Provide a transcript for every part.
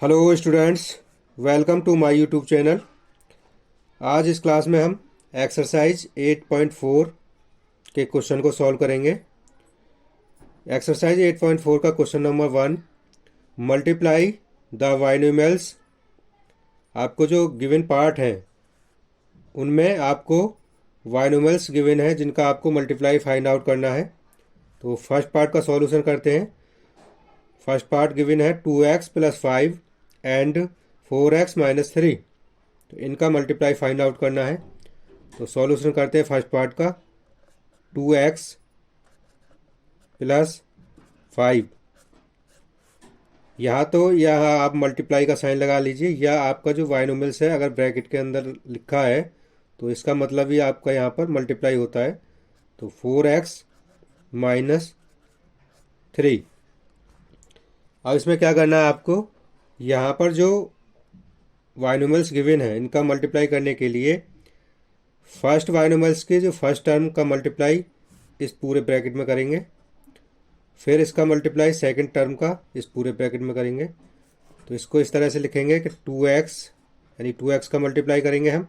Hello students, welcome to my YouTube channel. आज इस class में हम एक्सरसाइज 8.4 के क्वेश्चन को सॉल्व करेंगे। एक्सरसाइज 8.4 का question number 1, multiply the binomials. आपको जो गिवन पार्ट है उनमें आपको बाइनोमियल्स गिवन है जिनका आपको मल्टीप्लाई फाइंड आउट करना है। तो फर्स्ट पार्ट का सॉल्यूशन करते हैं। फर्स्ट पार्ट गिवन है 2x + 5 एंड 4x - 3। तो इनका मल्टीप्लाई फाइंड आउट करना है। तो सॉल्यूशन करते हैं फर्स्ट पार्ट का। 2x + 5, यहाँ आप मल्टीप्लाई का साइन लगा लीजिए। यह आपका जो बाइनोमियल्स है, अगर ब्रैकेट के अंदर लिखा है तो इसका मतलब ही आपका यहाँ पर मल्टीप्लाई होता है। तो 4x - 3। अब इसमें क्या करना है आपको, यहाँ पर जो बाइनोमियल्स गिवन है इनका मल्टीप्लाई करने के लिए फर्स्ट बाइनोमियल्स के जो फर्स्ट टर्म का मल्टीप्लाई इस पूरे ब्रैकेट में करेंगे, फिर इसका मल्टीप्लाई सेकंड टर्म का इस पूरे ब्रैकेट में करेंगे। तो इसको इस तरह से लिखेंगे कि 2x, यानी 2x का मल्टीप्लाई करेंगे हम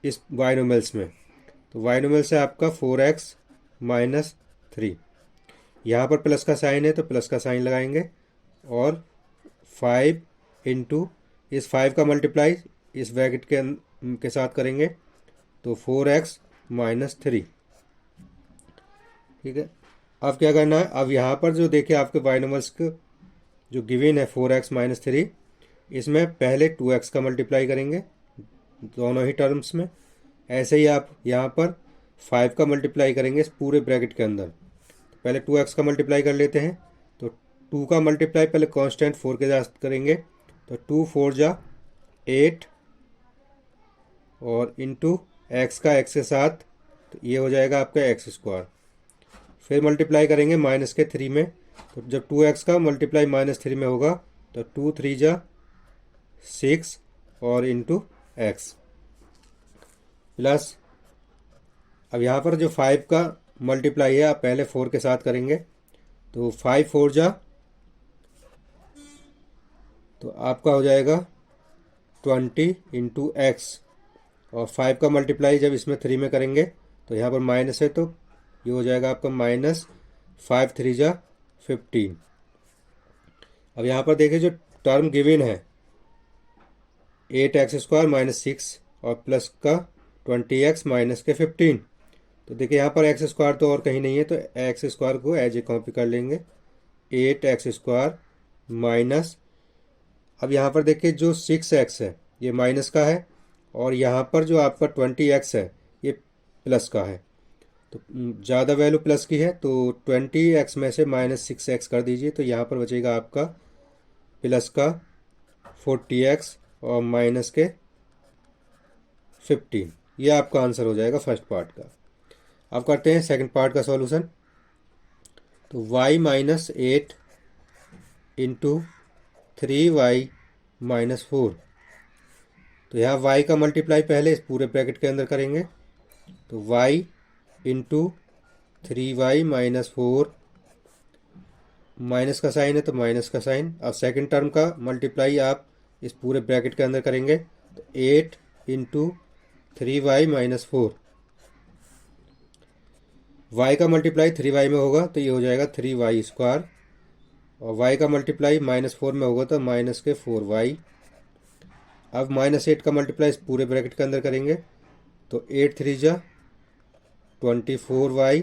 इस बाइनोमियल्स में। तो बाइनोमियल से आपका 4x - 3। यहाँ पर प्लस का साइन है तो प्लस का साइन लगाएंगे और 5 इंटू इस 5 का मल्टीप्लाई इस ब्रैकेट के साथ करेंगे तो 4x - 3। ठीक है। अब क्या करना है, अब यहाँ पर जो देखिए आपके बाइनोमियल्स के जो गिवन है 4x - 3, इसमें पहले 2x का मल्टीप्लाई करेंगे दोनों ही टर्म्स में। ऐसे ही आप यहाँ पर 5 का मल्टीप्लाई करेंगे इस पूरे ब्रैकेट के अंदर। पहले 2x का मल्टीप्लाई कर लेते हैं। तो 2 का मल्टीप्लाई पहले कांस्टेंट 4 के साथ करेंगे। तो 2 4 जा 8 और इंटू एक्स का एक्स के साथ, तो ये हो जाएगा आपका x²। फिर मल्टीप्लाई करेंगे माइनस के 3 में। तो जब 2x का मल्टीप्लाई -3 में होगा तो 2 3 जा 6 और इंटू एक्स प्लस, अब यहाँ पर जो 5 का मल्टीप्लाई है आप पहले 4 के साथ करेंगे। तो 5 4 जा, तो आपका हो जाएगा 20 इंटू एक्स। और 5 का मल्टीप्लाई जब इसमें 3 में करेंगे तो यहाँ पर माइनस है तो ये हो जाएगा आपका -5 3 जा 15। अब यहाँ पर देखिए जो टर्म गिवन है 8x² - 6 और प्लस का 20x माइनस के 15। तो देखिए यहाँ पर x² तो और कहीं नहीं है तो x² को एज ए कॉपी कर लेंगे। 8x² माइनस, अब यहाँ पर देखिए जो 6x है ये माइनस का है और यहाँ पर जो आपका 20x है ये प्लस का है। तो ज़्यादा वैल्यू प्लस की है तो 20x में से -6x कर दीजिए। तो यहाँ पर बचेगा आपका प्लस का 40x और माइनस के 15। ये आपका आंसर हो जाएगा फर्स्ट पार्ट का। अब करते हैं सेकंड पार्ट का सॉल्यूशन। तो y - 8 इंटू 3y - 4। तो यहाँ y का मल्टीप्लाई पहले इस पूरे ब्रैकेट के अंदर करेंगे। तो y इंटू 3y - 4, माइनस का साइन है तो माइनस का साइन। अब सेकंड टर्म का मल्टीप्लाई आप इस पूरे ब्रैकेट के अंदर करेंगे। तो 8 इंटू 3y - 4, y का मल्टीप्लाई 3y में होगा तो ये हो जाएगा 3y²। और y का मल्टीप्लाई -4 में होगा तो माइनस के 4y। अब -8 का मल्टीप्लाई इस पूरे ब्रैकेट के अंदर करेंगे। तो 8 3 जा 24y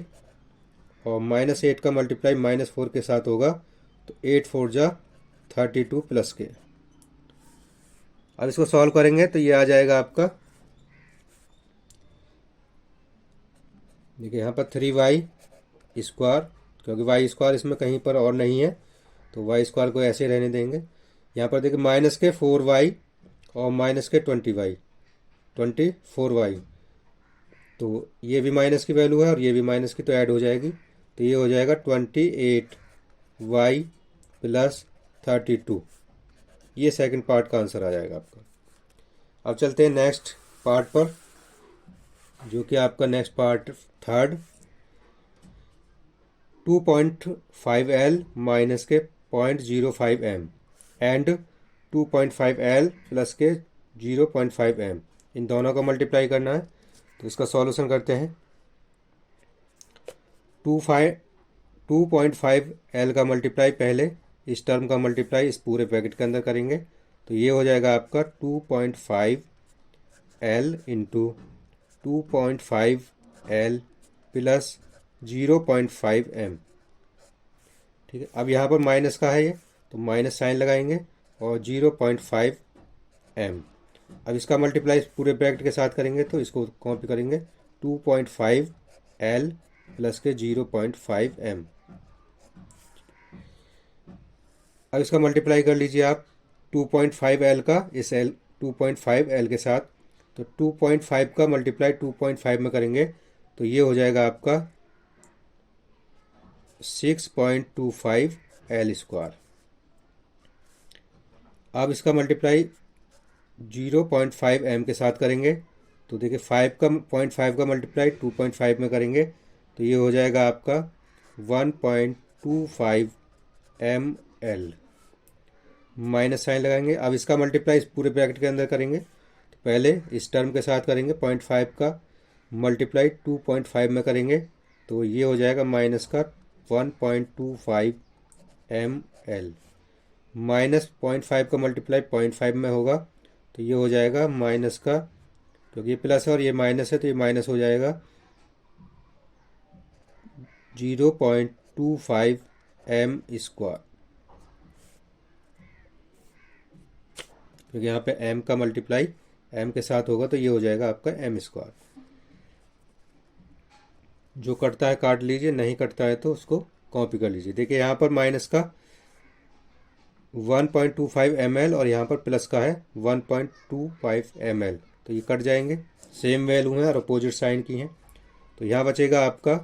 और -8 का मल्टीप्लाई -4 के साथ होगा तो 8 4 जा 32 प्लस के। अब इसको सॉल्व करेंगे तो ये आ जाएगा आपका, देखिए यहाँ पर 3y², क्योंकि y² इसमें कहीं पर और नहीं है तो y² को ऐसे रहने देंगे। यहाँ पर देखिए माइनस के 4y और माइनस के 24y, तो ये भी माइनस की वैल्यू है और ये भी माइनस की, तो ऐड हो जाएगी। तो ये हो जाएगा 28y + 32। ये सेकंड पार्ट का आंसर आ जाएगा आपका। अब चलते हैं नेक्स्ट पार्ट पर, जो कि आपका नेक्स्ट पार्ट थर्ड। 2.5L - के 0.05M। एंड 2.5L प्लस के 0.5M, इन दोनों का मल्टीप्लाई करना है। तो इसका सॉल्यूशन करते हैं। 2.5L का मल्टीप्लाई पहले इस टर्म का मल्टीप्लाई इस पूरे ब्रैकेट के अंदर करेंगे, तो ये हो जाएगा आपका 2.5L into 2.5L plus 0.5M। ठीक है, अब यहाँ पर माइनस का है ये, तो माइनस साइन लगाएंगे और 0.5M। अब इसका मल्टीप्लाई पूरे ब्रैकेट के साथ करेंगे, तो इसको कॉपी करेंगे 2.5L प्लस के 0.5M। अब इसका मल्टीप्लाई कर लीजिए आप 2.5L का इस 2.5L के साथ, तो 2.5 का मल्टीप्लाई 2.5 में करेंगे, तो ये हो जाएगा आपका 6.25L स्क्वायर। अब इसका मल्टीप्लाई 0.5M के साथ करेंगे, तो देखिए 5 का मल्टीप्लाई 2.5 में करेंगे, तो ये हो जाएगा आपका 1.25ml। माइनस साइन लगाएंगे। अब इसका मल्टीप्लाई इस पूरे ब्रैकेट के अंदर करेंगे, तो पहले इस टर्म के साथ करेंगे, 0.5 का मल्टीप्लाई 2.5 में करेंगे, तो ये हो जाएगा माइनस का 1.25ml। माइनस 0.5 का मल्टीप्लाई 0.5 में होगा, तो ये हो जाएगा माइनस का, क्योंकि ये प्लस है और ये माइनस है तो ये माइनस हो जाएगा 0.25M स्क्वायर, क्योंकि यहाँ पे m का मल्टीप्लाई m के साथ होगा, तो ये हो जाएगा आपका m स्क्वायर। जो कटता है काट लीजिए, नहीं कटता है तो उसको कॉपी कर लीजिए। देखिए यहाँ पर माइनस का 1.25 ml और यहाँ पर प्लस का है 1.25 ml, तो ये कट जाएंगे, सेम वैल्यू है और अपोजिट साइन की हैं। तो यहाँ बचेगा आपका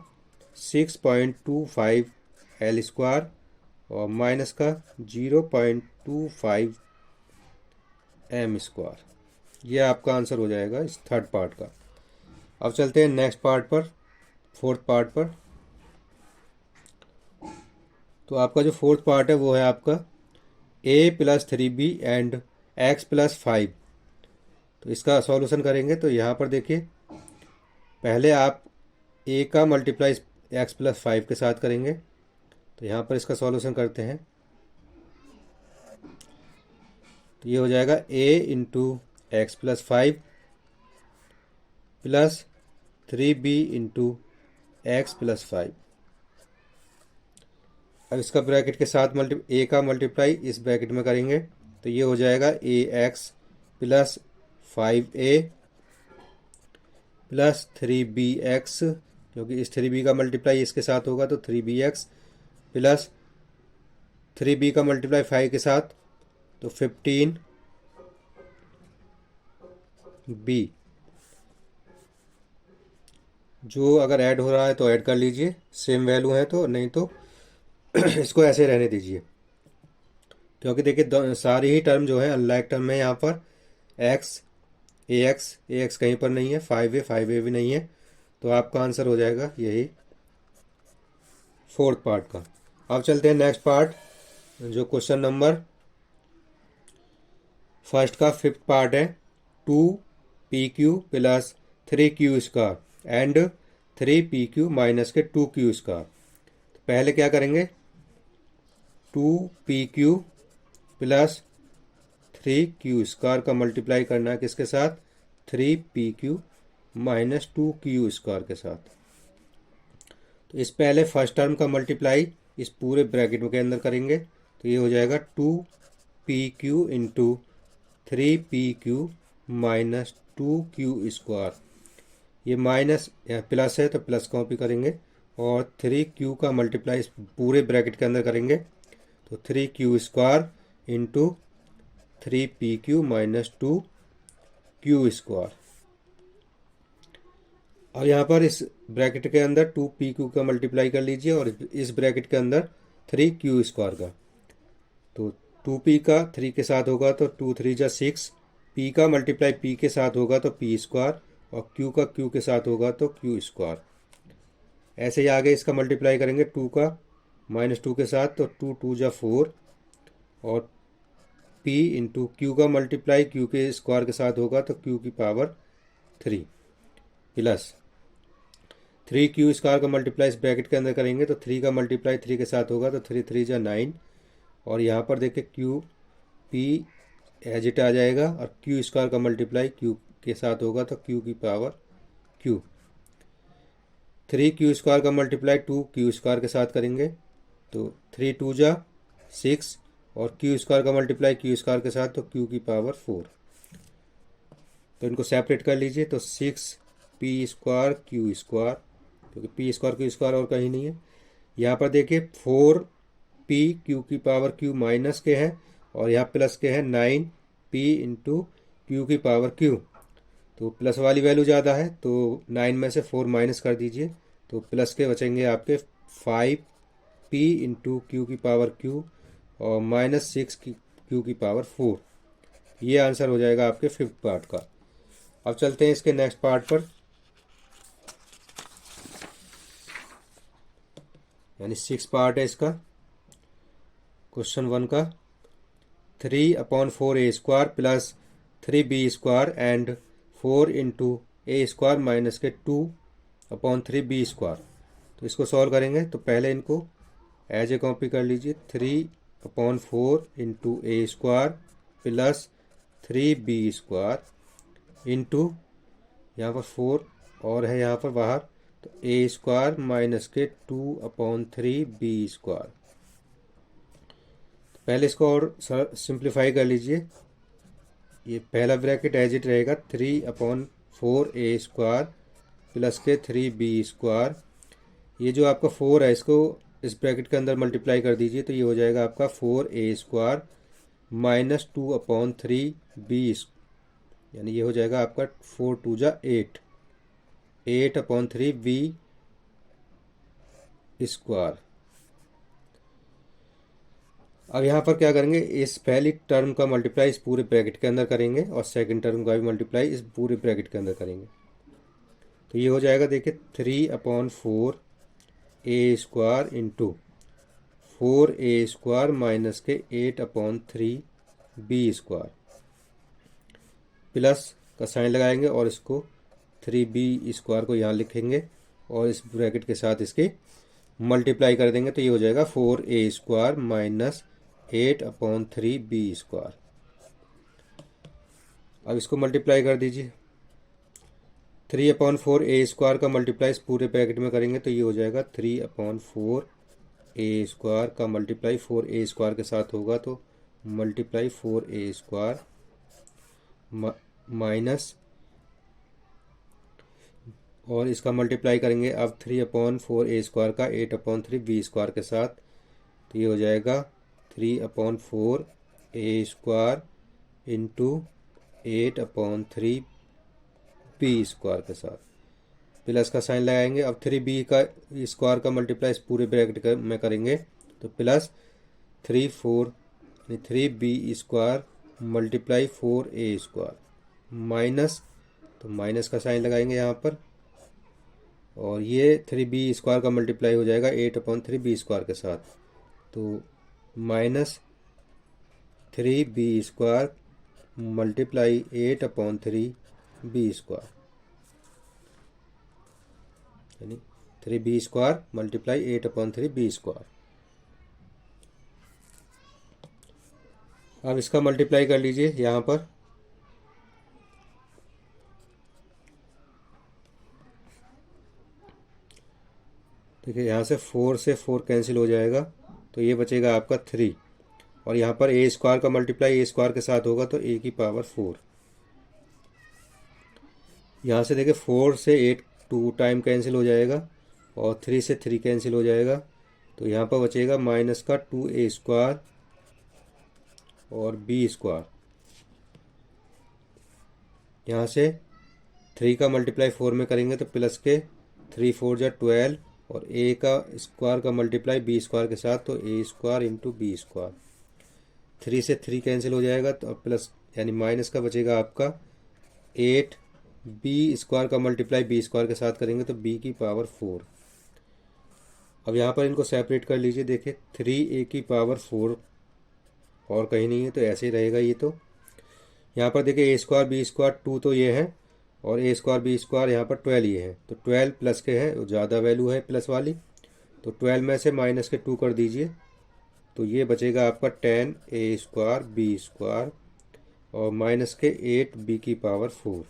6.25 L स्क्वायर और माइनस का 0.25 M स्क्वायर। ये आपका आंसर हो जाएगा इस थर्ड पार्ट का। अब चलते हैं नेक्स्ट पार्ट पर, फोर्थ पार्ट पर। तो आपका जो फोर्थ पार्ट है वो है आपका a plus 3b and x plus 5। तो इसका सॉल्यूशन करेंगे, तो यहाँ पर देखिए पहले आप a का मल्टीप्लाई x प्लस 5 के साथ करेंगे, तो यहाँ पर इसका सॉल्यूशन करते हैं, तो ये हो जाएगा a into x plus 5 plus 3b into x plus 5। अब इसका ब्रैकेट के साथ a का मल्टीप्लाई इस ब्रैकेट में करेंगे, तो ये हो जाएगा ax plus 5a plus 3bx, क्योंकि इस 3b का मल्टीप्लाई इसके साथ होगा तो 3bx प्लस 3b का मल्टीप्लाई 5 के साथ तो 15b। जो अगर ऐड हो रहा है तो ऐड कर लीजिए, सेम वैल्यू है तो, नहीं तो इसको ऐसे रहने दीजिए, क्योंकि देखिए सारी ही टर्म जो है अनलाइक टर्म है। यहाँ पर एक्स ax कहीं पर नहीं है, 5a भी नहीं है, तो आपका आंसर हो जाएगा यही फोर्थ पार्ट का। अब चलते हैं नेक्स्ट पार्ट, जो क्वेश्चन नंबर फर्स्ट का फिफ्थ पार्ट है। 2pq plus 3q square and 3pq minus के 2q स्क्वायर। पहले क्या करेंगे, 2pq प्लस 3q स्क्वायर का मल्टीप्लाई करना है किसके साथ, 3pq माइनस 2q स्क्वायर के साथ। तो इस पहले फर्स्ट टर्म का मल्टीप्लाई इस पूरे ब्रैकेट के अंदर करेंगे, तो ये हो जाएगा 2pq into 3pq minus 2q square. ये माइनस प्लस है तो प्लस कॉपी करेंगे और 3q का मल्टीप्लाई इस पूरे ब्रैकेट के अंदर करेंगे, तो 3q square into 3pq minus 2q square. और यहाँ पर इस ब्रैकेट के अंदर 2pq का मल्टीप्लाई कर लीजिए और इस ब्रैकेट के अंदर 3q स्क्वायर का, तो 2p का 3 के साथ होगा तो 2 3 जा 6, p का मल्टीप्लाई p के साथ होगा तो p स्क्वायर और q का q के साथ होगा तो q स्क्वायर। ऐसे ही आगे इसका मल्टीप्लाई करेंगे 2 का माइनस 2 के साथ, तो 2 2 जा 4 और पी इंटू क्यू का मल्टीप्लाई क्यू के स्क्वायर के साथ होगा तो क्यू की पावर 3 प्लस 3 क्यू स्क्वायर का मल्टीप्लाई इस ब्रैकेट के अंदर करेंगे तो 3 का मल्टीप्लाई 3 के साथ होगा तो 3 3 जा 9 और यहाँ पर देखिए क्यू पी एज इट आ जाएगा और क्यू स्क्वायर का मल्टीप्लाई क्यू के साथ होगा तो क्यू की पावर क्यू। 3 क्यू स्क्वायर का मल्टीप्लाई 2 क्यू स्क्वायर के साथ करेंगे तो 3 2 जा 6 और क्यू स्क्वायर का मल्टीप्लाई क्यू स्क्वायर के साथ तो क्यू की पावर 4। तो इनको सेपरेट कर लीजिए तो 6 पी स्क्वायर क्यू स्क्वायर, क्योंकि पी स्क्वायर क्यू स्क्वायर और कहीं नहीं है। यहाँ पर देखिए 4 पी क्यू की पावर क्यू माइनस के हैं और यहाँ प्लस के हैं 9 पी इंटू क्यू की पावर क्यू। तो प्लस वाली वैल्यू ज़्यादा है तो 9 में से 4 माइनस कर दीजिए तो प्लस के बचेंगे आपके 5 पी इंटू क्यू की पावर क्यू और -6 की क्यू की पावर 4। ये आंसर हो जाएगा आपके 5th पार्ट का। अब चलते हैं इसके नेक्स्ट पार्ट पर, यानी 6 पार्ट है इसका। क्वेश्चन 1 का 3/4 a² plus 3b² and 4 into a² minus के 2/3b²। तो इसको सॉल्व करेंगे तो पहले इनको एज ए कॉपी कर लीजिए। 3/4 into a² plus 3b² into यहाँ पर 4 और है यहाँ पर बाहर तो a² माइनस के 2/3b²। पहले इसको और सिंप्लीफाई कर लीजिए। ये पहला ब्रैकेट एज इट रहेगा 3/4 a² प्लस के 3b²। ये जो आपका 4 है इसको इस ब्रैकेट के अंदर मल्टीप्लाई कर दीजिए तो ये हो जाएगा आपका 4a² माइनस 2/3b, यानी ये हो जाएगा आपका 4 2 जा 8 8/3b²। अब यहाँ पर क्या करेंगे, इस पहली टर्म का मल्टीप्लाई इस पूरे ब्रैकेट के अंदर करेंगे और सेकंड टर्म का भी मल्टीप्लाई इस पूरे ब्रैकेट के अंदर करेंगे। तो ये हो जाएगा देखिए 3/4 a² इंटू 4a² माइनस के 8/3b² प्लस का साइन लगाएंगे और इसको 3b² को यहाँ लिखेंगे और इस ब्रैकेट के साथ इसके मल्टीप्लाई कर देंगे तो ये हो जाएगा 4a² माइनस 8/3b²। अब इसको मल्टीप्लाई कर दीजिए। 3/4 a² का मल्टीप्लाई इस पूरे ब्रैकेट में करेंगे तो ये हो जाएगा 3/4 a² का मल्टीप्लाई 4a² के साथ होगा तो मल्टीप्लाई 4a² माइनस और इसका मल्टीप्लाई करेंगे अब 3/4 a² का 8/3b² के साथ तो ये हो जाएगा 3/4 a² इंटू 8/3b² के साथ प्लस का साइन लगाएंगे। अब 3b² का मल्टीप्लाई इस पूरे ब्रैकेट में करेंगे तो plus 3b² multiply 4a² minus, तो माइनस का साइन लगाएंगे यहाँ पर और ये 3b² का मल्टीप्लाई हो जाएगा 8/3b² के साथ तो माइनस 3b² मल्टीप्लाई 8/3b², यानी 3b² मल्टीप्लाई 8/3b²। अब इसका मल्टीप्लाई कर लीजिए यहाँ पर। देखिए यहाँ से 4 से 4 कैंसिल हो जाएगा तो ये बचेगा आपका 3 और यहाँ पर a² का मल्टीप्लाई a² के साथ होगा तो a की पावर 4। यहाँ से देखिए 4 से 8 2 टाइम कैंसिल हो जाएगा और 3 से 3 कैंसिल हो जाएगा तो यहाँ पर बचेगा माइनस का 2a² और b²। यहाँ से 3 का मल्टीप्लाई 4 में करेंगे तो प्लस के 3 4 जा 12 और a का स्क्वायर का मल्टीप्लाई b² के साथ तो a² इंटू b²। 3 से 3 कैंसिल हो जाएगा तो अब प्लस यानी माइनस का बचेगा आपका 8 b² का मल्टीप्लाई b² के साथ करेंगे तो b की पावर 4। अब यहाँ पर इनको सेपरेट कर लीजिए। देखिए 3a की पावर 4 और कहीं नहीं है, तो ऐसे ही रहेगा ये। तो यहाँ पर देखिए ए स्क्वायर बी स्क्वायर 2 तो ये है, और ए स्क्वायर बी स्क्वायर यहाँ पर 12 ये है, तो 12 प्लस के है, ज़्यादा वैल्यू है प्लस वाली, तो 12 में से माइनस के 2 कर दीजिए, तो ये बचेगा आपका 10 ए स्क्वायर बी स्क्वायर और माइनस के 8 बी की पावर 4।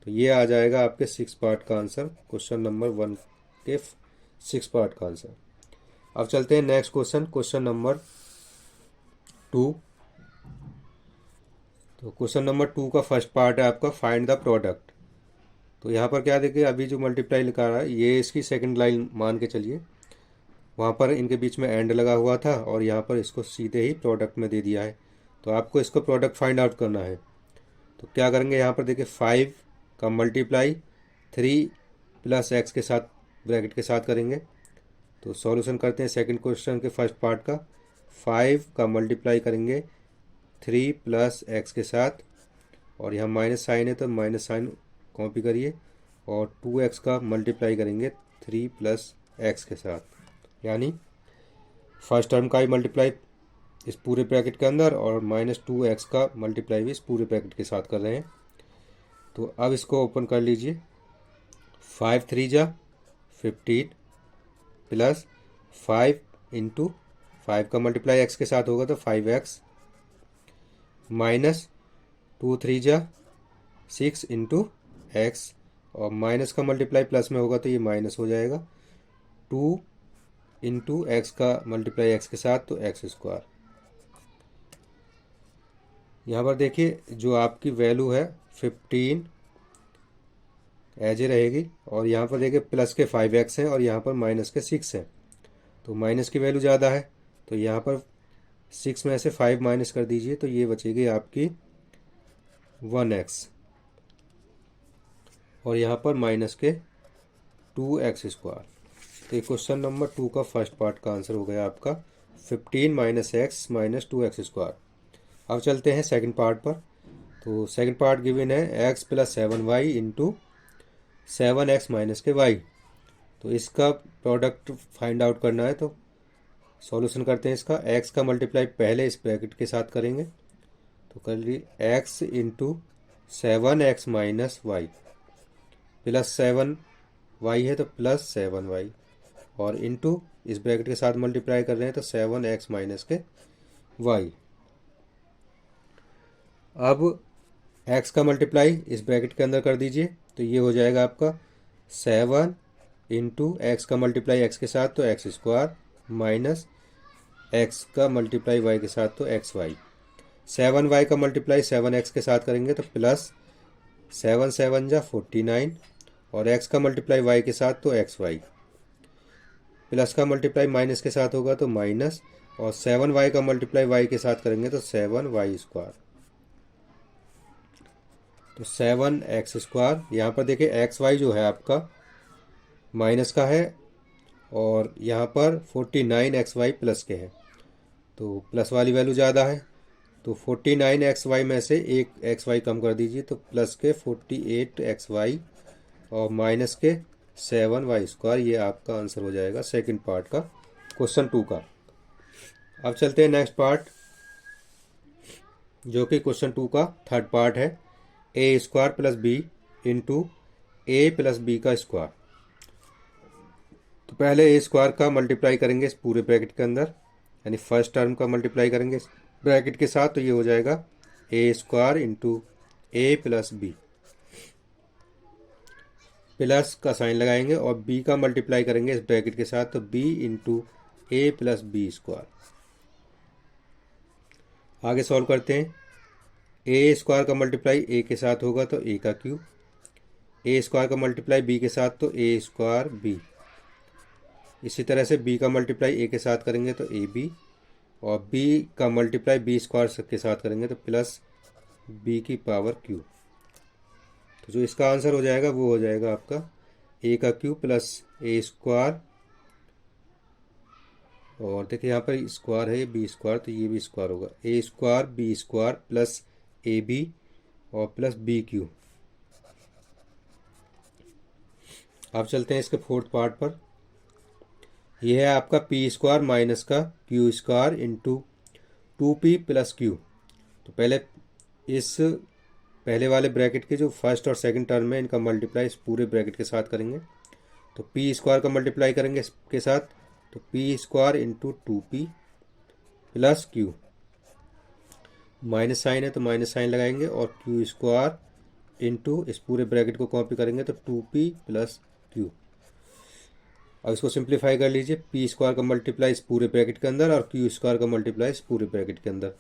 तो ये आ जाएगा आपके 6 पार्ट का आंसर, क्वेश्चन नंबर 1 के 6 पार्ट का आंसर। अब चलते हैं नेक्स्ट क्वेश्चन, क्वेश्चन नंबर 2। तो क्वेश्चन नंबर 2 का फर्स्ट पार्ट है आपका फाइंड द प्रोडक्ट। तो यहाँ पर क्या देखिए, अभी जो मल्टीप्लाई लिखा रहा है ये इसकी सेकंड लाइन मान के चलिए, वहाँ पर इनके बीच में एंड लगा हुआ था और यहाँ पर इसको सीधे ही प्रोडक्ट में दे दिया है। तो आपको इसको प्रोडक्ट फाइंड आउट करना है। तो क्या करेंगे, यहाँ पर देखिए 5 का मल्टीप्लाई 3 प्लस एक्स के साथ ब्रैकेट के साथ करेंगे। तो सॉल्यूशन करते हैं सेकंड क्वेश्चन के फर्स्ट पार्ट का। 5 का मल्टीप्लाई करेंगे 3 प्लस एक्स के साथ, और यहाँ माइनस साइन है तो माइनस साइन कॉपी करिए, और 2x का मल्टीप्लाई करेंगे 3 प्लस एक्स के साथ, यानी फर्स्ट टर्म का ही मल्टीप्लाई इस पूरे ब्रैकेट के अंदर और -2x का मल्टीप्लाई भी इस पूरे ब्रैकेट के साथ कर रहे हैं। तो अब इसको ओपन कर लीजिए। 5 3 जा 15 प्लस 5 इंटू 5 का मल्टीप्लाई x के साथ होगा तो 5x माइनस 2 3 जा 6 इंटू एक्स, और माइनस का मल्टीप्लाई प्लस में होगा तो ये माइनस हो जाएगा। 2 इंटू एक्स का मल्टीप्लाई एक्स के साथ तो एक्स स्क्वायर। यहाँ पर देखिए जो आपकी वैल्यू है 15 एज ए रहेगी, और यहाँ पर देखिए प्लस के 5x हैं और यहाँ पर माइनस के 6 हैं, तो माइनस की वैल्यू ज़्यादा है, तो यहाँ पर 6 में से 5 माइनस कर दीजिए तो ये बचेगी आपकी 1x, और यहाँ पर माइनस के 2x स्क्वायर। तो ये क्वेश्चन नंबर 2 का फर्स्ट पार्ट का आंसर हो गया आपका 15 minus x minus 2x square. अब चलते हैं सेकंड पार्ट पर। तो सेकंड पार्ट गिवन है x plus 7y into 7x minus के y। तो इसका प्रोडक्ट फाइंड आउट करना है, तो सॉल्यूशन करते हैं इसका। x का मल्टीप्लाई पहले इस ब्रैकेट के साथ करेंगे, तो कर लीजिए x into 7x minus Y plus 7y है तो प्लस 7y, और इंटू इस ब्रैकेट के साथ मल्टीप्लाई कर रहे हैं तो 7x माइनस के y। अब x का मल्टीप्लाई इस ब्रैकेट के अंदर कर दीजिए, तो ये हो जाएगा आपका 7 इंटू एक्स का मल्टीप्लाई x के साथ तो एक्स स्क्वायर माइनस x का मल्टीप्लाई y के साथ तो एक्स वाई। 7y का मल्टीप्लाई 7x के साथ करेंगे तो प्लस 7 7 जा 49, और x का मल्टीप्लाई y के साथ तो एक्स वाई, प्लस का मल्टीप्लाई माइनस के साथ होगा तो माइनस, और 7y का मल्टीप्लाई y के साथ करेंगे तो 7y स्क्वायर, तो 7x स्क्वायर। यहाँ पर देखिए एक्स वाई जो है आपका माइनस का है, और यहाँ पर 49xy प्लस के हैं, तो प्लस वाली वैल्यू ज़्यादा है, तो 49xy में से एक xy कम कर दीजिए तो प्लस के 48xy और माइनस के 7y स्क्वायर। ये आपका आंसर हो जाएगा सेकंड पार्ट का क्वेश्चन 2 का। अब चलते हैं नेक्स्ट पार्ट, जो कि क्वेश्चन 2 का थर्ड पार्ट है। ए square plus B into A plus B का स्क्वायर। तो पहले ए स्क्वायर का मल्टीप्लाई करेंगे इस पूरे ब्रैकेट के अंदर, यानी फर्स्ट टर्म का मल्टीप्लाई करेंगे इस ब्रैकेट के साथ, तो ये हो जाएगा ए square into A plus B, plus का साइन लगाएंगे और बी का मल्टीप्लाई करेंगे इस ब्रैकेट के साथ, तो B into A plus B square. आगे सॉल्व करते हैं। ए स्क्वायर का मल्टीप्लाई ए के साथ होगा तो ए का क्यूब, ए स्क्वायर का मल्टीप्लाई बी के साथ तो ए स्क्वायर बी, इसी तरह से बी का मल्टीप्लाई ए के साथ करेंगे तो ए बी, और बी का मल्टीप्लाई बी स्क्वायर के साथ करेंगे तो प्लस बी की पावर क्यूब। तो जो इसका आंसर हो जाएगा वो हो जाएगा आपका ए का क्यूब प्लस ए स्क्वायर, और देखिए यहाँ पर स्क्वायर है बी स्क्वायर तो ये भी स्क्वायर होगा, A square B square plus A B और प्लस बी क्यूब। अब चलते हैं इसके फोर्थ पार्ट पर। यह है आपका पी स्क्वायर माइनस का Q square into 2p plus Q. तो पहले इस पहले वाले ब्रैकेट के जो फर्स्ट और सेकंड टर्म है इनका मल्टीप्लाई इस पूरे ब्रैकेट के साथ करेंगे। तो पी स्क्वायर का मल्टीप्लाई करेंगे इसके साथ, तो P square into 2p plus Q, minus sign है तो माइनस साइन लगाएंगे, और क्यू स्क्वायर इंटू इस पूरे ब्रैकेट को कॉपी करेंगे तो 2p प्लस क्यू। अब इसको सिंप्लीफाई कर लीजिए, पी स्क्वायर का मल्टीप्लाई इस पूरे ब्रैकेट के अंदर और क्यू स्क्वायर का मल्टीप्लाई इस पूरे ब्रैकेट के अंदर।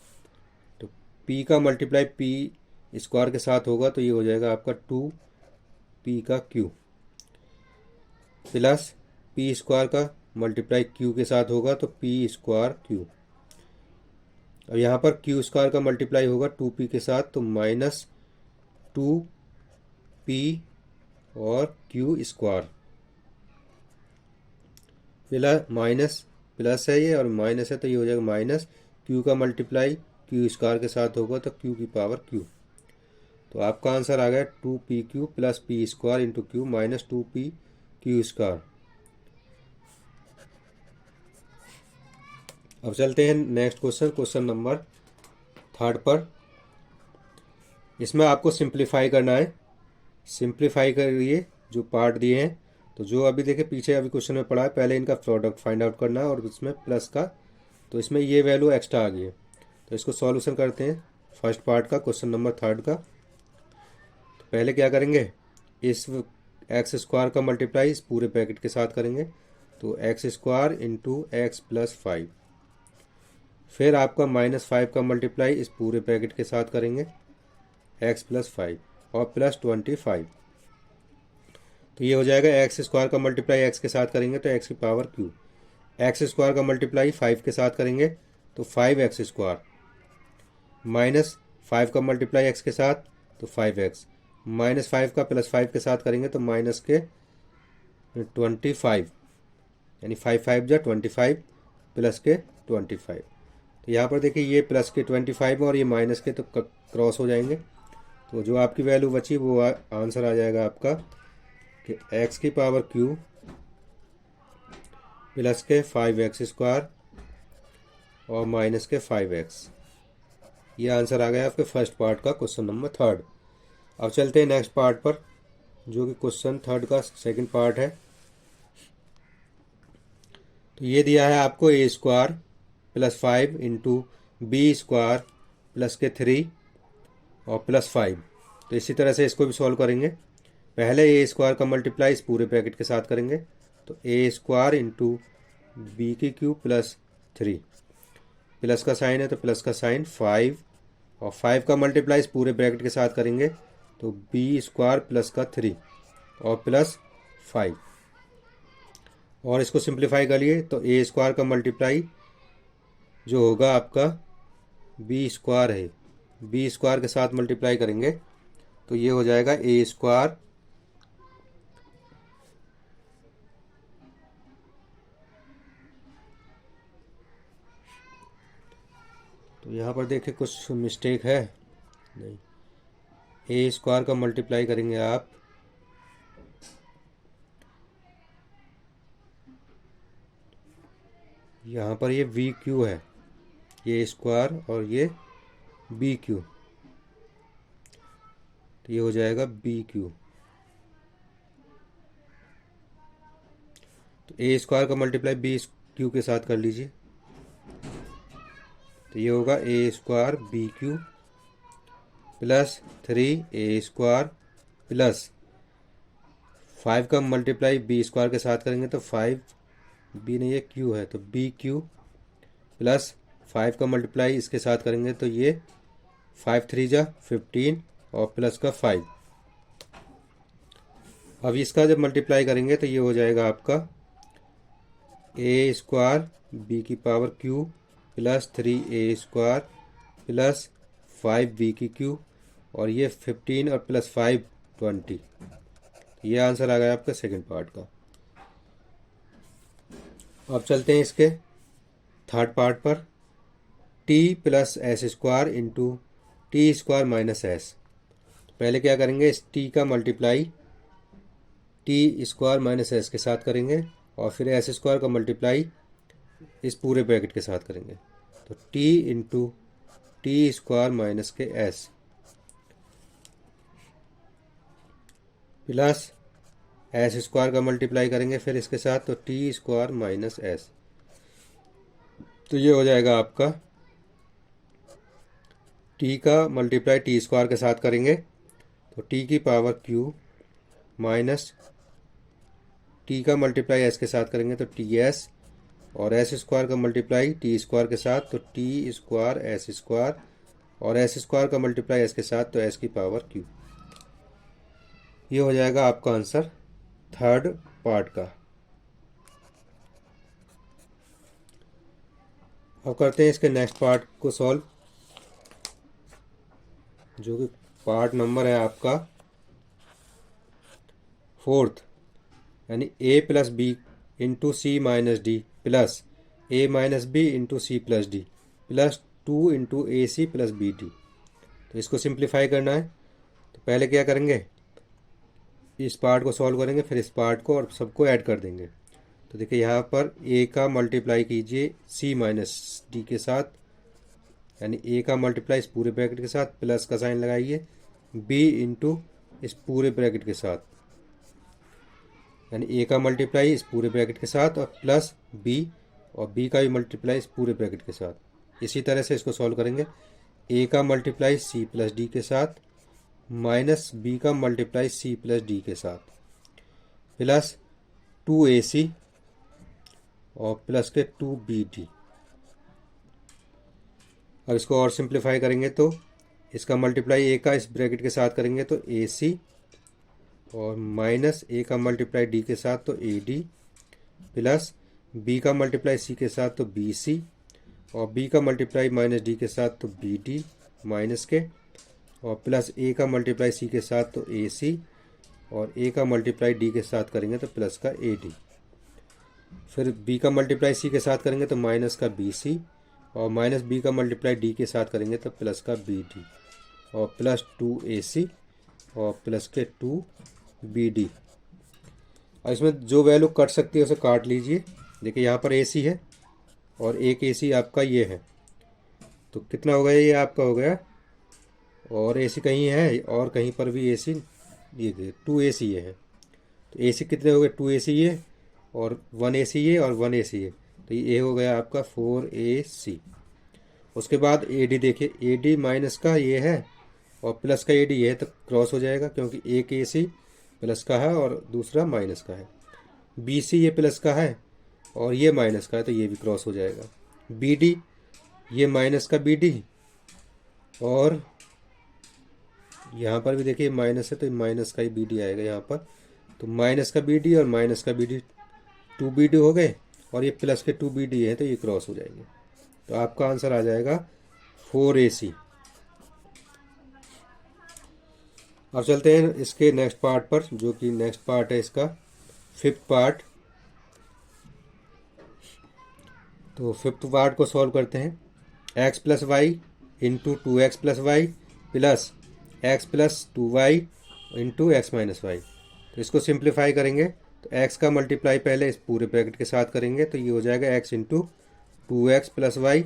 तो पी का मल्टीप्लाई पी स्क्वायर के साथ होगा तो ये हो जाएगा आपका 2p का क्यू, प्लस पी स्क्वायर का मल्टीप्लाई क्यू के साथ होगा तो पी स्क्वायर क्यू। अब यहाँ पर क्यू स्क्वायर का मल्टीप्लाई होगा 2p के साथ तो माइनस 2p और क्यू स्क्वायर, माइनस प्लस है ये और माइनस है तो ये हो जाएगा माइनस क्यू का मल्टीप्लाई क्यू स्क्वायर के साथ होगा तो क्यू की पावर क्यू। तो आपका आंसर आ गया 2pq plus P square into Q minus 2p Q square. अब चलते हैं नेक्स्ट क्वेश्चन, क्वेश्चन नंबर 3 पर। इसमें आपको सिंप्लीफाई करना है। सिंप्लीफाई करिए जो पार्ट दिए हैं, तो जो अभी देखिए पीछे अभी क्वेश्चन में पढ़ा है, पहले इनका प्रोडक्ट फाइंड आउट करना है और इसमें प्लस का, तो इसमें ये वैल्यू एक्स्ट्रा आ गई है। तो इसको सॉल्यूशन करते हैं फर्स्ट पार्ट का, क्वेश्चन नंबर 3 का। तो पहले क्या करेंगे, इस एक्स स्क्वायर का मल्टीप्लाई इस पूरे ब्रैकेट के साथ करेंगे, तो x square into x plus 5। फिर आपका -5 का मल्टीप्लाई इस पूरे ब्रैकेट के साथ करेंगे, एक्स प्लस 5 और प्लस 25। तो ये हो जाएगा एक्स स्क्वायर का मल्टीप्लाई एक्स के साथ करेंगे तो एक्स की पावर क्यू, एक्स स्क्वायर का मल्टीप्लाई 5 के साथ करेंगे तो 5x स्क्वायर, -5 का मल्टीप्लाई एक्स के साथ तो 5x, -5 का प्लस 5 के साथ करेंगे तो माइनस के 25, यानी 5 5 जा 25 प्लस के 25। तो यहाँ पर देखिए ये प्लस के 25 और ये माइनस के तो क्रॉस हो जाएंगे, तो जो आपकी वैल्यू बची वो आंसर आ जाएगा आपका कि x की पावर q प्लस के 5x स्क्वायर और माइनस के 5x। ये आंसर आ गया आपके फर्स्ट पार्ट का, क्वेश्चन नंबर 3। अब चलते हैं नेक्स्ट पार्ट पर, जो कि क्वेश्चन 3 का सेकंड पार्ट है। तो ये दिया है आपको a square plus 5 into B square plus के 3 और प्लस 5। तो इसी तरह से इसको भी सॉल्व करेंगे। पहले ए स्क्वायर का मल्टीप्लाई इस पूरे ब्रैकेट के साथ करेंगे, तो ए स्क्वायर इंटू बी की क्यू प्लस 3, प्लस का साइन है तो प्लस का साइन 5 और 5 का मल्टीप्लाई इस पूरे ब्रैकेट के साथ करेंगे तो बी स्क्वायर प्लस का 3 और प्लस 5। और इसको सिंप्लीफाई करिए तो ए स्क्वायर का मल्टीप्लाई जो होगा आपका बी स्क्वायर है, बी स्क्वायर के साथ मल्टीप्लाई करेंगे तो ये हो जाएगा ए स्क्वायर तो यहाँ पर देखिए कुछ मिस्टेक है, नहीं, ए स्क्वायर का मल्टीप्लाई करेंगे आप यहाँ पर, ये वी क्यू है, ये स्क्वायर और ये बी क्यू, तो ये हो जाएगा बी क्यू। तो ए स्क्वायर का मल्टीप्लाई बी क्यू के साथ कर लीजिए, तो ये होगा A square B Q plus 3 A square plus 5 का मल्टीप्लाई बी स्क्वायर के साथ करेंगे तो 5 बी नहीं, ये क्यू है तो बी क्यू प्लस 5 का मल्टीप्लाई इसके साथ करेंगे तो ये 5 3 जा 15 और प्लस का 5। अब इसका जब मल्टीप्लाई करेंगे तो ये हो जाएगा आपका ए स्क्वायर बी की पावर क्यू प्लस 3 ए स्क्वायर प्लस 5 बी की क्यू और ये 15 और प्लस 5 20। ये आंसर आ गया आपका सेकंड पार्ट का। अब चलते हैं इसके थर्ड पार्ट पर, T plus S square into T square minus S. पहले क्या करेंगे, इस टी का multiply T square minus S के साथ करेंगे और फिर एस स्क्वायर का मल्टीप्लाई इस पूरे ब्रैकेट के साथ करेंगे तो T into T square minus के एस प्लस एस स्क्वायर का मल्टीप्लाई करेंगे फिर इसके साथ, तो टी स्क्वायर माइनस एस। तो ये हो जाएगा आपका टी का मल्टीप्लाई टी स्क्वायर के साथ करेंगे तो टी की पावर क्यू माइनस टी का मल्टीप्लाई एस के साथ करेंगे तो टी एस, और एस स्क्वायर का मल्टीप्लाई टी स्क्वायर के साथ तो टी स्क्वायर एस स्क्वायर, और एस स्क्वायर का मल्टीप्लाई एस के साथ तो एस की पावर क्यू। ये हो जाएगा आपका आंसर थर्ड पार्ट का। अब करते हैं इसके नेक्स्ट पार्ट को सॉल्व, जो कि पार्ट नंबर है आपका फोर्थ, यानी A plus B into C minus D plus A minus B into C plus D plus 2 into A C plus B D. तो इसको सिंप्लीफाई करना है, तो पहले क्या करेंगे, इस पार्ट को सॉल्व करेंगे, फिर इस पार्ट को और सबको ऐड कर देंगे। तो देखिए यहाँ पर ए का मल्टीप्लाई कीजिए सी माइनस डी के साथ, यानी ए का मल्टीप्लाई इस पूरे ब्रैकेट के साथ, प्लस का साइन लगाइए बी इंटू इस पूरे ब्रैकेट के साथ, यानी ए का मल्टीप्लाई इस पूरे ब्रैकेट के साथ और प्लस बी, और बी का भी मल्टीप्लाई इस पूरे ब्रैकेट के साथ। इसी तरह से इसको सॉल्व करेंगे, ए का मल्टीप्लाई सी प्लस डी के साथ माइनस बी का मल्टीप्लाई सी प्लस डी के साथ प्लस 2ac और प्लस के 2bd। अब इसको और सिंप्लीफाई करेंगे तो इसका मल्टीप्लाई ए का इस ब्रैकेट के साथ करेंगे तो ac, और माइनस ए का मल्टीप्लाई डी के साथ तो ad, प्लस बी का मल्टीप्लाई सी के साथ तो bc, और बी का मल्टीप्लाई माइनस डी के साथ तो bd माइनस के, और प्लस ए का मल्टीप्लाई सी के साथ तो ac, और ए का मल्टीप्लाई डी के साथ करेंगे तो प्लस का ad, फिर बी का मल्टीप्लाई सी के साथ करेंगे तो माइनस का bc, और माइनस बी का मल्टीप्लाई डी के साथ करेंगे तो प्लस का bd, और प्लस 2ac और प्लस के 2bd। और इसमें जो वैल्यू कट सकती है उसे काट लीजिए। देखिए यहाँ पर ac है और एक ac आपका ये है, तो कितना हो गया, ये आपका हो गया, और AC कहीं है और कहीं पर भी AC, ये 2AC ये है, तो AC कितने हो गए, 2AC ये और 1AC ये और 1AC ये, तो ये हो गया आपका 4AC। उसके बाद AD देखिए, AD माइनस का ये है और प्लस का AD ये है, तो क्रॉस हो जाएगा क्योंकि एक AC प्लस का है और दूसरा माइनस का है। BC ये प्लस का है और ये माइनस का है, तो ये भी क्रॉस हो जाएगा। BD ये माइनस का BD, और यहाँ पर भी देखिए माइनस है तो माइनस का ही BD आएगा यहाँ पर, तो माइनस का BD और माइनस का BD 2BD हो गए, और ये प्लस के 2BD है तो ये क्रॉस हो जाएंगे। तो आपका आंसर आ जाएगा 4AC। अब चलते हैं इसके नेक्स्ट पार्ट पर, जो कि नेक्स्ट पार्ट है इसका फिफ्थ पार्ट। तो फिफ्थ पार्ट को सॉल्व करते हैं, x plus Y into 2x plus Y plus x plus 2y into X minus Y. तो इसको सिंप्लीफाई करेंगे तो x का मल्टीप्लाई पहले इस पूरे ब्रैकेट के साथ करेंगे तो ये हो जाएगा x into 2x plus Y,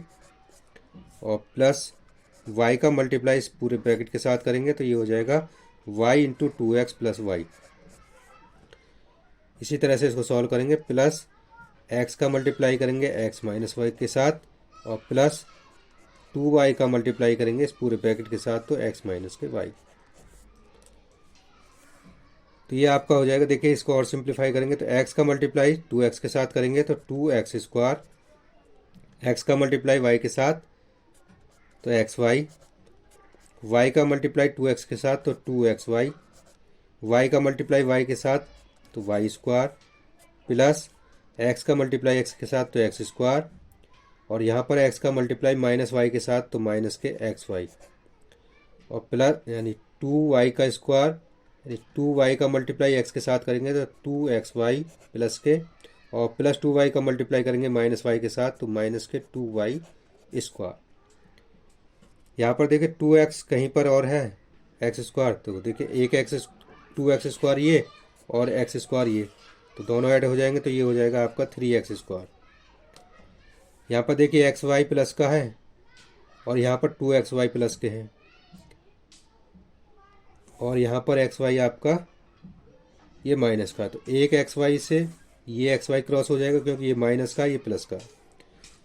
और प्लस y का मल्टीप्लाई इस पूरे ब्रैकेट के साथ करेंगे तो ये हो जाएगा y into 2x plus Y. इसी तरह से इसको सॉल्व करेंगे, प्लस x का मल्टीप्लाई करेंगे x माइनस वाई के साथ, और प्लस 2y का मल्टीप्लाई करेंगे इस पूरे ब्रैकेट के साथ तो x माइनस के y। तो ये आपका हो जाएगा। देखिए इसको और सिंप्लीफाई करेंगे तो x का मल्टीप्लाई 2x के साथ करेंगे तो 2x स्क्वायर, x का मल्टीप्लाई y के साथ तो xy, y का मल्टीप्लाई 2x के साथ तो 2xy, y का मल्टीप्लाई y के साथ तो y स्क्वायर, प्लस x का मल्टीप्लाई x के साथ तो x स्क्वायर, और यहाँ पर x का मल्टीप्लाई माइनस y के साथ तो माइनस के xy, और प्लस यानी 2y का स्क्वायर, यानी 2y का मल्टीप्लाई x के साथ करेंगे तो 2xy प्लस के, और प्लस 2y का मल्टीप्लाई करेंगे माइनस y के साथ तो माइनस के 2y स्क्वायर। यहाँ पर देखिए 2x कहीं पर और है x स्क्वायर, तो देखिए एक x 2x स्क्वायर ये और x स्क्वायर ये, तो दोनों ऐड हो जाएंगे तो ये हो जाएगा आपका 3x स्क्वायर। यहाँ पर देखिए एक्स वाई प्लस का है और यहाँ पर 2xy प्लस के हैं, और यहाँ पर एक्स वाई आपका ये माइनस का। तो एक एक्स वाई से ये एक्स वाई क्रॉस हो जाएगा क्योंकि ये माइनस का ये प्लस का।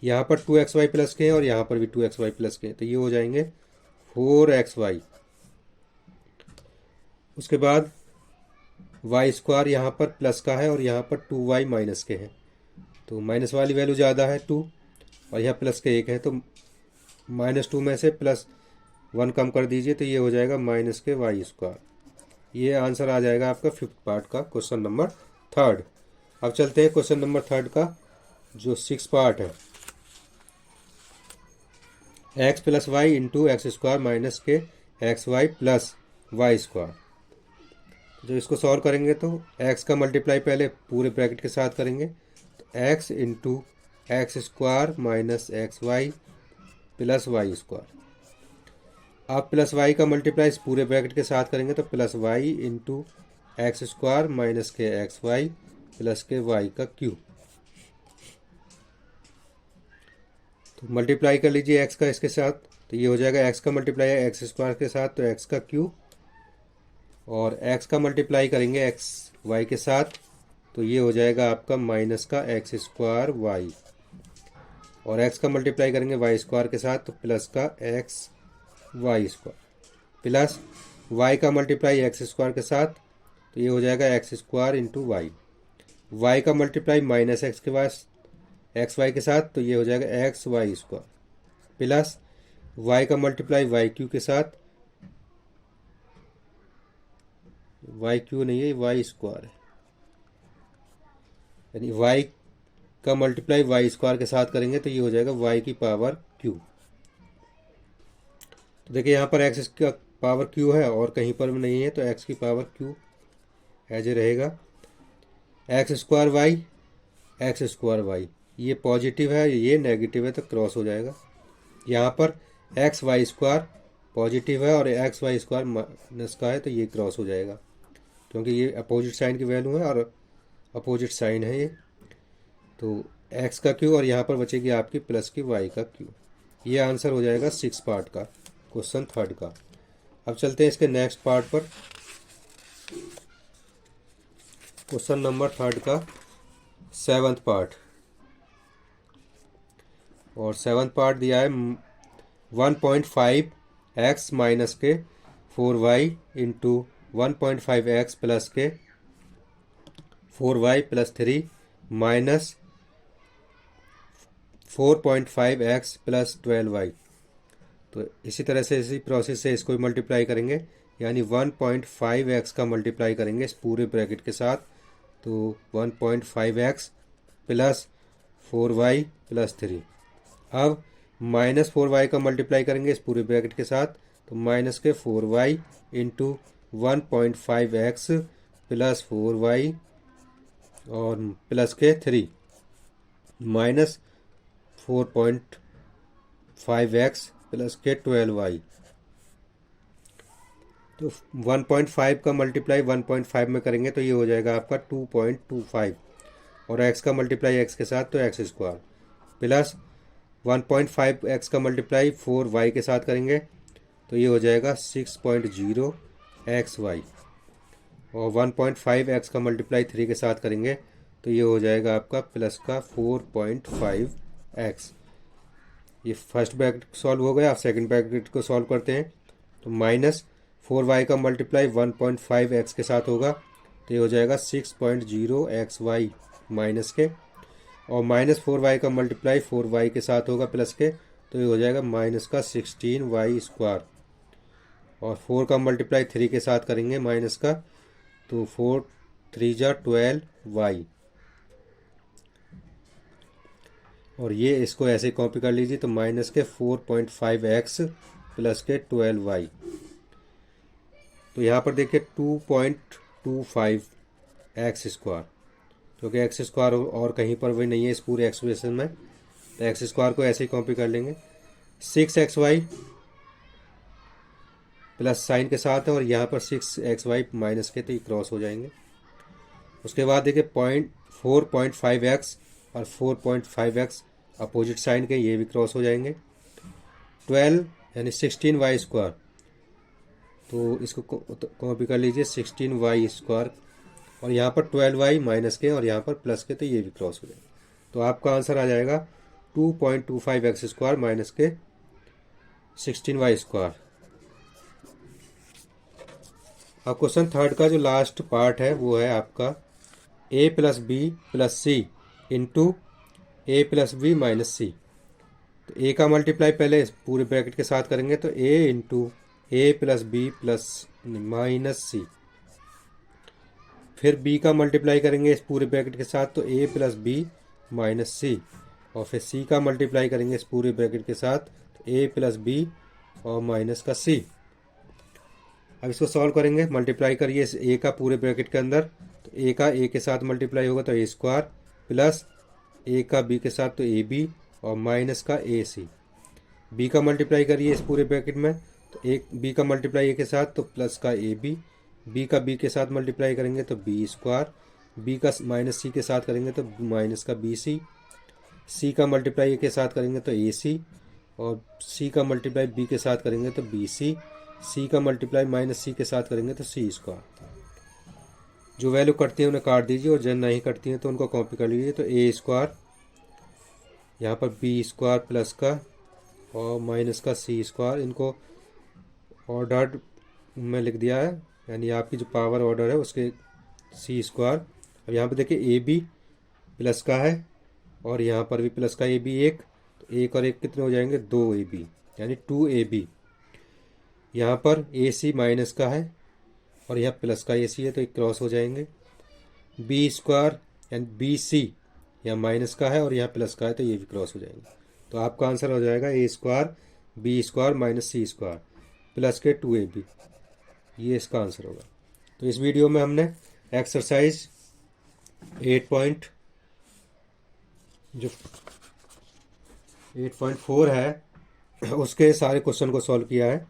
यहाँ पर 2xy प्लस के हैं और यहाँ पर भी 2xy प्लस के हैं, तो ये हो जाएंगे 4xy। उसके बाद वाई स्क्वायर यहाँ पर प्लस का है और यहाँ पर 2y माइनस के हैं, तो माइनस वाली वैल्यू ज़्यादा है 2 और यहाँ प्लस के 1 है, तो -2 में से +1 कम कर दीजिए, तो ये हो जाएगा माइनस के वाई स्क्वायर। ये आंसर आ जाएगा आपका 5th पार्ट का क्वेश्चन नंबर 3rd। अब चलते हैं क्वेश्चन नंबर 3rd का जो 6th पार्ट है। x plus Y into x square minus के x Y plus Y square. जो इसको सॉल्व करेंगे तो x का मल्टीप्लाई पहले पूरे ब्रैकेट के साथ करेंगे, तो x into x square minus x Y plus Y square. आप प्लस वाई का मल्टीप्लाई पूरे ब्रैकेट के साथ करेंगे तो plus Y into x square minus के एक्स वाई प्लस के वाई का क्यूब। तो मल्टीप्लाई कर लीजिए x का इसके साथ, तो ये हो जाएगा x का मल्टीप्लाई है एक्स स्क्वायर के साथ तो x का क्यूब, और x का मल्टीप्लाई करेंगे एक्स वाई के साथ तो ये हो जाएगा आपका माइनस का एक्स स्क्वायर वाई, और x का मल्टीप्लाई करेंगे वाई स्क्वायर के साथ तो प्लस का x y square, plus y का मल्टीप्लाई एक्स स्क्वायर के साथ तो ये हो जाएगा x square into y. Y का मल्टीप्लाई माइनस एक्स के बाद एक्स वाई के साथ तो ये हो जाएगा x y square, plus y का मल्टीप्लाई वाई क्यू के साथ, वाई क्यू नहीं है वाई स्क्वायर है, यानी वाई का मल्टीप्लाई वाई स्क्वायर के साथ करेंगे तो ये हो जाएगा वाई की पावर क्यू। तो देखिए यहाँ पर एक्स का पावर क्यू है और कहीं पर भी नहीं है, तो एक्स की पावर क्यू एज ए रहेगा। एक्स स्क्वायर वाई ये पॉजिटिव है ये नेगेटिव है तो क्रॉस हो जाएगा। यहाँ पर एक्स वाई स्क्वायर पॉजिटिव है और एक्स वाई स्क्वायर माइनस का है तो ये क्रॉस हो जाएगा, क्योंकि ये अपोजिट साइन की वैल्यू है और अपोजिट साइन है ये। तो एक्स का क्यू और यहाँ पर बचेगी आपकी प्लस की वाई का क्यू। ये आंसर हो जाएगा 6 पार्ट का क्वेश्चन 3rd का। अब चलते हैं इसके नेक्स्ट पार्ट पर, क्वेश्चन नंबर 3rd का 7th पार्ट। और 7th पार्ट दिया है 1.5x माइनस के 4y इंटू 1.5x प्लस के 4y plus 3 minus 4.5x plus 12y। तो इसी तरह से इसी प्रोसेस से इसको मल्टीप्लाई करेंगे, यानी 1.5x का मल्टीप्लाई करेंगे इस पूरे ब्रैकेट के साथ, तो 1.5x प्लस 4y प्लस 3। अब माइनस 4y का मल्टीप्लाई करेंगे इस पूरे ब्रैकेट के साथ, तो माइनस के 4y into 1.5x plus 4y और प्लस के 3 माइनस 4.5x प्लस के 12y। तो 1.5 का मल्टीप्लाई 1.5 में करेंगे तो ये हो जाएगा आपका 2.25, और x का मल्टीप्लाई x के साथ तो एक्स स्क्वायर, प्लस 1.5x का मल्टीप्लाई 4y के साथ करेंगे तो ये हो जाएगा 6.0xy, और 1.5x का मल्टीप्लाई 3 के साथ करेंगे तो ये हो जाएगा आपका प्लस का 4.5x। ये फर्स्ट ब्रैकेट सॉल्व हो गया। आप सेकंड ब्रैकेट को सॉल्व करते हैं तो माइनस 4y का मल्टीप्लाई 1.5x के साथ होगा तो ये हो जाएगा 6.0xy माइनस के, और माइनस 4y का मल्टीप्लाई 4y के साथ होगा प्लस के तो ये हो जाएगा माइनस का 16y स्क्वायर, और 4 का मल्टीप्लाई 3 के साथ करेंगे माइनस का तो 4 3 जा 12y, और ये इसको ऐसे कॉपी कर लीजिए तो माइनस के 4.5x प्लस के 12y। तो यहाँ पर देखिए 2.25x स्क्वायर, क्योंकि एक्स स्क्वायर और कहीं पर भी नहीं है इस पूरे एक्सप्रेशन में, तो एक्स स्क्वायर को ऐसे ही कॉपी कर लेंगे। 6xy प्लस साइन के साथ है और यहाँ पर 6xy माइनस के तो ये क्रॉस हो जाएंगे। उसके बाद देखिए 4.5x और 4.5x अपोजिट साइन के, ये भी क्रॉस हो जाएंगे। 12 यानी 16y², तो इसको कॉपी कर लीजिए 16y², और यहाँ पर 12y माइनस के और यहाँ पर प्लस के, तो ये भी क्रॉस हो जाएगा। तो आपका आंसर आ जाएगा 2.25x² माइनस के 16y²। अब क्वेश्चन थर्ड का जो लास्ट पार्ट है वो है आपका a plus B plus C into A plus B minus C. तो a का मल्टीप्लाई पहले पूरे ब्रैकेट के साथ करेंगे, तो a into A plus B plus minus C. फिर b का मल्टीप्लाई करेंगे इस पूरे ब्रैकेट के साथ, तो a प्लस बी माइनस सी। और फिर c का मल्टीप्लाई करेंगे इस पूरे ब्रैकेट के साथ, तो a प्लस बी और माइनस का c। अब इसको सॉल्व करेंगे, मल्टीप्लाई करिए इस a का पूरे ब्रैकेट के अंदर, तो a का a के साथ मल्टीप्लाई होगा तो a² प्लस a का b के साथ तो ab और माइनस का ac। b का मल्टीप्लाई करिए इस पूरे ब्रैकेट में, तो एक b का मल्टीप्लाई a के साथ तो प्लस का ab, b का b के साथ मल्टीप्लाई करेंगे तो b², b का माइनस c के साथ करेंगे तो माइनस का bc, c का मल्टीप्लाई a के साथ करेंगे तो ac, और c का मल्टीप्लाई b के साथ करेंगे तो bc, c का मल्टीप्लाई माइनस c के साथ करेंगे तो c²। जो वैल्यू कटती है उन्हें काट दीजिए, और जब नहीं कटती हैं तो उनको कॉपी कर लीजिए। तो a², यहाँ पर b² प्लस का और माइनस का c², इनको ऑर्डर में लिख दिया है, यानी आपकी जो पावर ऑर्डर है उसके c²। अब यहाँ पे देखिए ab प्लस का है और यहाँ पर भी प्लस का ab एक, तो एक और एक कितने हो जाएंगे 2ab, यानी 2ab। यहाँ पर ac माइनस का है और यहाँ प्लस का ac है, तो एक क्रॉस हो जाएंगे। b² यानी bc यहाँ माइनस का है और यहाँ प्लस का है, तो ये भी क्रॉस हो जाएंगे। तो आपका आंसर हो जाएगा a² b² minus c² plus के 2ab, ये इसका आंसर होगा। तो इस वीडियो में हमने एक्सरसाइज 8.4 है उसके सारे क्वेश्चन को सॉल्व किया है।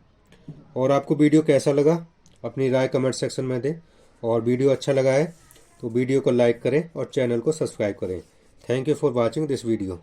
और आपको वीडियो कैसा लगा अपनी राय कमेंट सेक्शन में दें, और वीडियो अच्छा लगा है तो वीडियो को लाइक करें और चैनल को सब्सक्राइब करें। Thank you for watching this video.